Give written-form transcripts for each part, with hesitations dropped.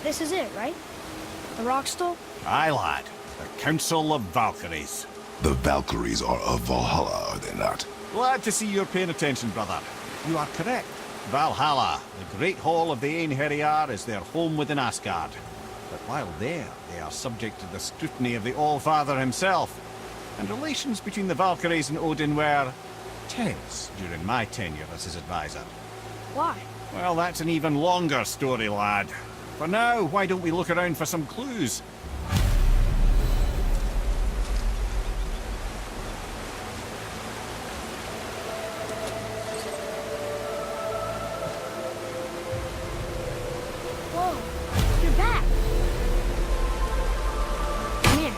This is it, right? The rock stool? Aye, lad. The Council of Valkyries. The Valkyries are of Valhalla, are they not? Glad to see you're paying attention, brother. You are correct. Valhalla, the great hall of the Einherjar, is their home within Asgard. But while there, they are subject to the scrutiny of the All-Father himself. And relations between the Valkyries and Odin were tense during my tenure as his advisor. Why? Well, that's an even longer story, lad. For now, why don't we look around for some clues? Whoa, you're back. Come here.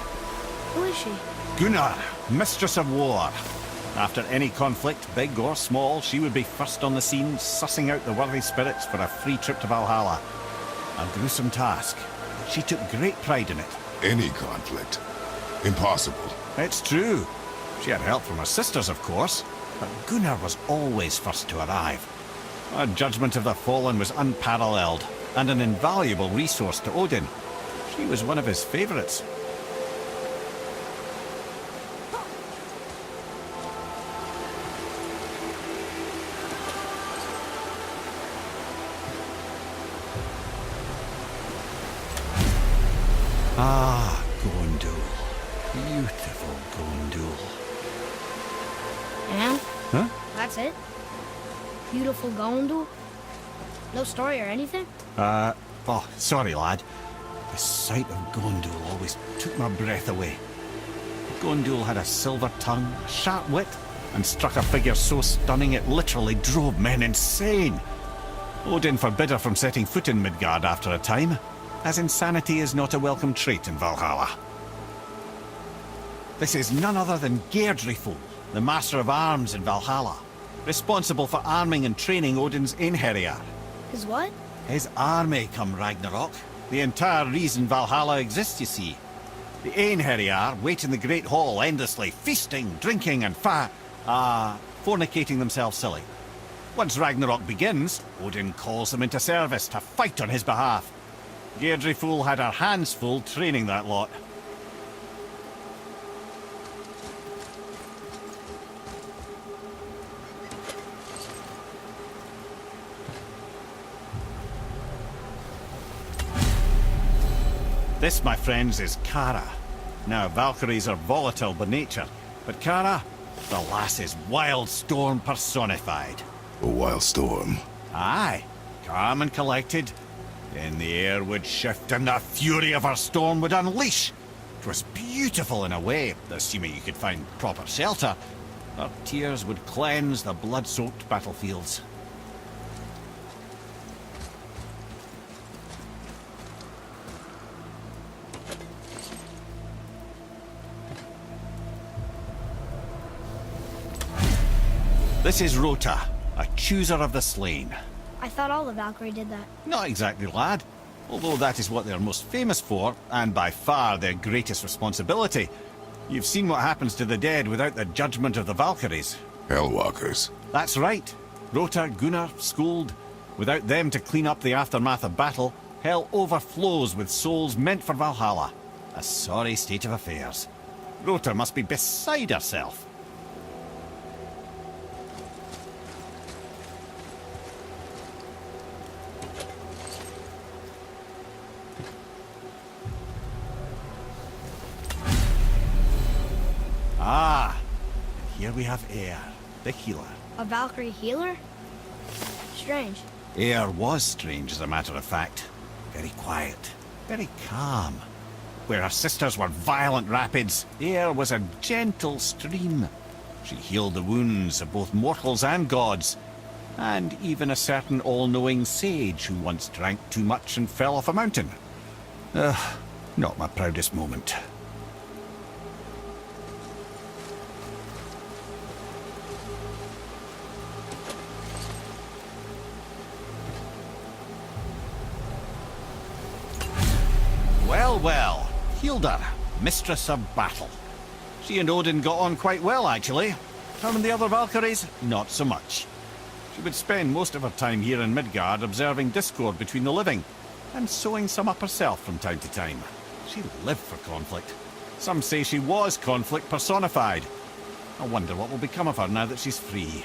Who is she? Gunnar, Mistress of War. After any conflict, big or small, she would be first on the scene, sussing out the worthy spirits for a free trip to Valhalla. A gruesome task, but she took great pride in it. Any conflict. Impossible. It's true. She had help from her sisters, of course, but Gunnar was always first to arrive. Her judgment of the fallen was unparalleled, and an invaluable resource to Odin. She was one of his favorites. Ah, Gondul. Beautiful Gondul. And? Huh? That's it? Beautiful Gondul? No story or anything? Oh, sorry, lad. The sight of Gondul always took my breath away. Gondul had a silver tongue, a sharp wit, and struck a figure so stunning it literally drove men insane. Odin forbid her from setting foot in Midgard after a time, as insanity is not a welcome trait in Valhalla. This is none other than Geirdriful, the Master of Arms in Valhalla, responsible for arming and training Odin's Einherjar. His what? His army come Ragnarok. The entire reason Valhalla exists, you see. The Einherjar wait in the Great Hall endlessly, feasting, drinking and fornicating themselves silly. Once Ragnarok begins, Odin calls them into service to fight on his behalf. Geirdriful had her hands full training that lot. This, my friends, is Kara. Now, Valkyries are volatile by nature, but Kara, the lass is wild storm personified. A wild storm. Aye, calm and collected. Then the air would shift and the fury of her storm would unleash. It was beautiful in a way, assuming you could find proper shelter. Her tears would cleanse the blood-soaked battlefields. This is Rota, a chooser of the slain. I thought all the Valkyrie did that. Not exactly, lad. Although that is what they're most famous for, and by far their greatest responsibility. You've seen what happens to the dead without the judgment of the Valkyries. Hellwalkers. That's right. Rota, Gunnar, Skuld. Without them to clean up the aftermath of battle, hell overflows with souls meant for Valhalla. A sorry state of affairs. Rota must be beside herself. Ah, and here we have Eir, the healer. A Valkyrie healer? Strange. Eir was strange, as a matter of fact. Very quiet, very calm. Where her sisters were violent rapids, Eir was a gentle stream. She healed the wounds of both mortals and gods, and even a certain all-knowing sage who once drank too much and fell off a mountain. Not my proudest moment. Well, Hilda, Mistress of Battle. She and Odin got on quite well, actually. Her and the other Valkyries, not so much. She would spend most of her time here in Midgard observing discord between the living. and sewing some up herself from time to time. She lived for conflict. Some say she was conflict personified. I wonder what will become of her now that she's free.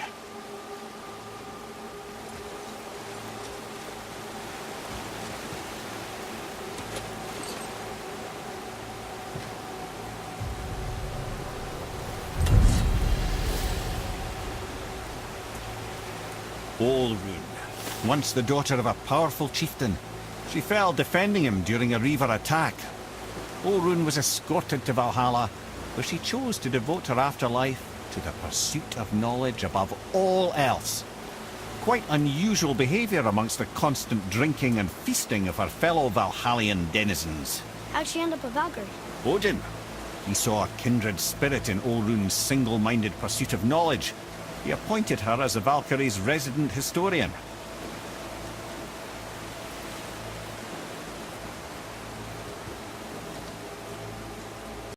Olrun, once the daughter of a powerful chieftain. She fell defending him during a Reaver attack. Olrun was escorted to Valhalla, where she chose to devote her afterlife to the pursuit of knowledge above all else. Quite unusual behaviour amongst the constant drinking and feasting of her fellow Valhallian denizens. How'd she end up a Valkyrie? Odin. He saw a kindred spirit in Olrun's single-minded pursuit of knowledge. He appointed her as the Valkyries' resident historian.